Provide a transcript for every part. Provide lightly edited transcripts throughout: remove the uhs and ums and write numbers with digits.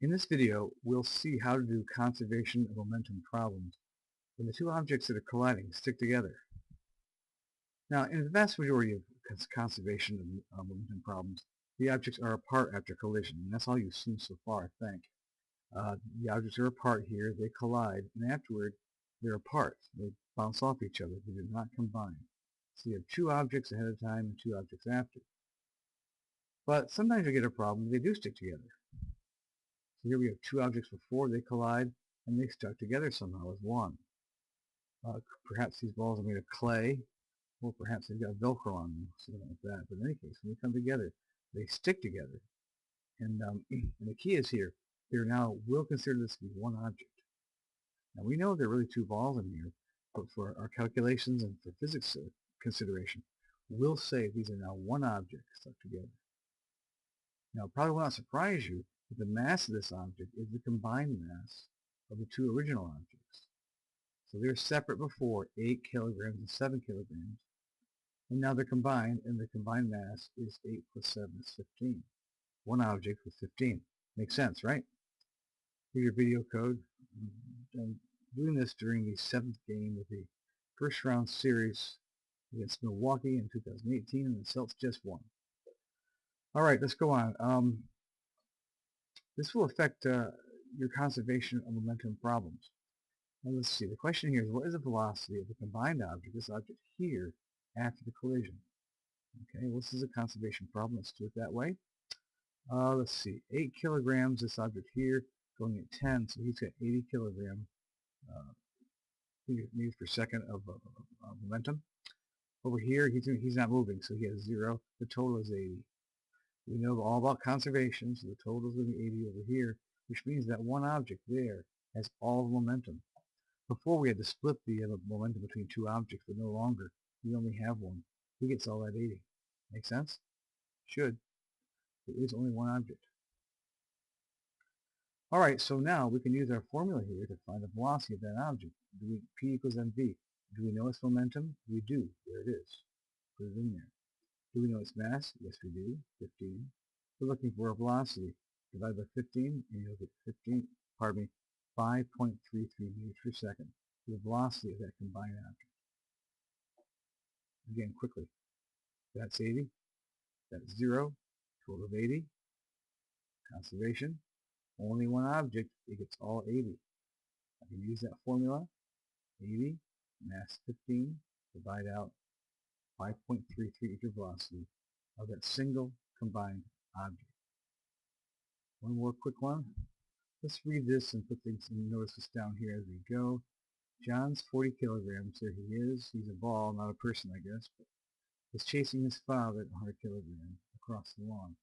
In this video, we'll see how to do conservation of momentum problems when the two objects that are colliding stick together. Now, in the vast majority of conservation of momentum problems, the objects are apart after collision, and that's all you've seen so far, I think. The objects are apart here, they collide, and afterward, they're apart. They bounce off each other, they do not combine. So you have two objects ahead of time and two objects after. But sometimes you get a problem, they do stick together. So here we have two objects before they collide, and they stuck together somehow as one. Perhaps these balls are made of clay, or perhaps they've got Velcro on them, something like that. But in any case, when they come together, they stick together. And, and the key is here, we'll consider this to be one object. Now we know there are really two balls in here, but for our calculations and for physics consideration, we'll say these are now one object stuck together. Now it probably will not surprise you that the mass of this object is the combined mass of the two original objects. So they're separate before, 8 kilograms and 7 kilograms. And now they're combined, and the combined mass is 8 plus 7 is 15. One object with 15. Makes sense, right? Here's your video code. I'm doing this during the 7th game of the first round series against Milwaukee in 2018, and the Celtics just won. All right, let's go on. This will affect your conservation of momentum problems. Now let's see, the question here is what is the velocity of the combined object, this object here, after the collision? Okay, well this is a conservation problem, let's do it that way. Let's see, 8 kilograms, this object here, going at 10, so he's got 80 kilogram meters per second of momentum. Over here, he's not moving, so he has 0. The total is 80. We know all about conservation, so the total is going to be 80 over here, which means that one object there has all the momentum. Before we had to split the momentum between two objects, but no longer. We only have one. He gets all that 80. Make sense? Should. There is only one object. Alright, so now we can use our formula here to find the velocity of that object. P equals mv. Do we know its momentum? We do. There it is. Put it in there. Do we know its mass? Yes, we do. 15. We're looking for a velocity. Divide by 15, and you'll get 5.33 meters per second. The velocity of that combined object. Again, quickly. That's 80. That's 0. Total of 80. Conservation. Only one object. It gets all 80. I can use that formula. 80, mass 15, divide out 5.33 equal velocity of that single combined object. One more quick one. Let's read this and put things and notice this down here as we go. John's 40 kilograms. There he is. He's a ball, not a person, I guess, but is chasing his father at 100 kilograms across the lawn.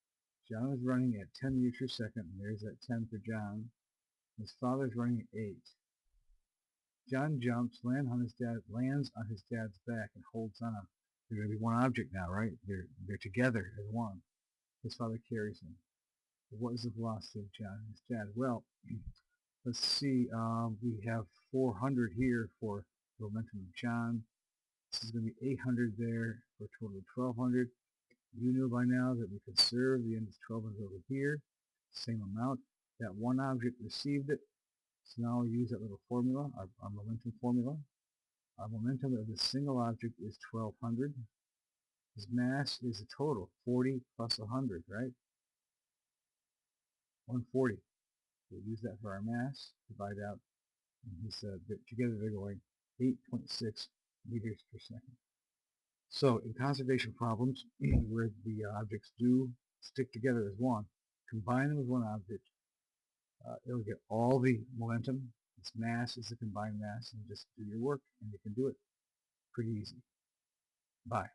John is running at 10 meters per second, and there's that 10 for John. His father's running at 8. John jumps, lands on his dad's back, and holds on. They're going to be one object now, right? They're together as one. His father carries him. What is the velocity of John and his dad? Well, let's see. We have 400 here for the momentum of John. This is going to be 800 there for a total of 1200. You know by now that we conserve the end is 1200 over here. Same amount. That one object received it. So now we use that little formula, our momentum formula. Our momentum of this single object is 1200. His mass is a total, 40 plus 100, right? 140. We'll use that for our mass, divide out, and together they're going 8.6 meters per second. So in conservation problems, where the objects do stick together as one, combine them with one object, it'll get all the momentum. Its mass is the combined mass, and just do your work, and you can do it pretty easy. Bye.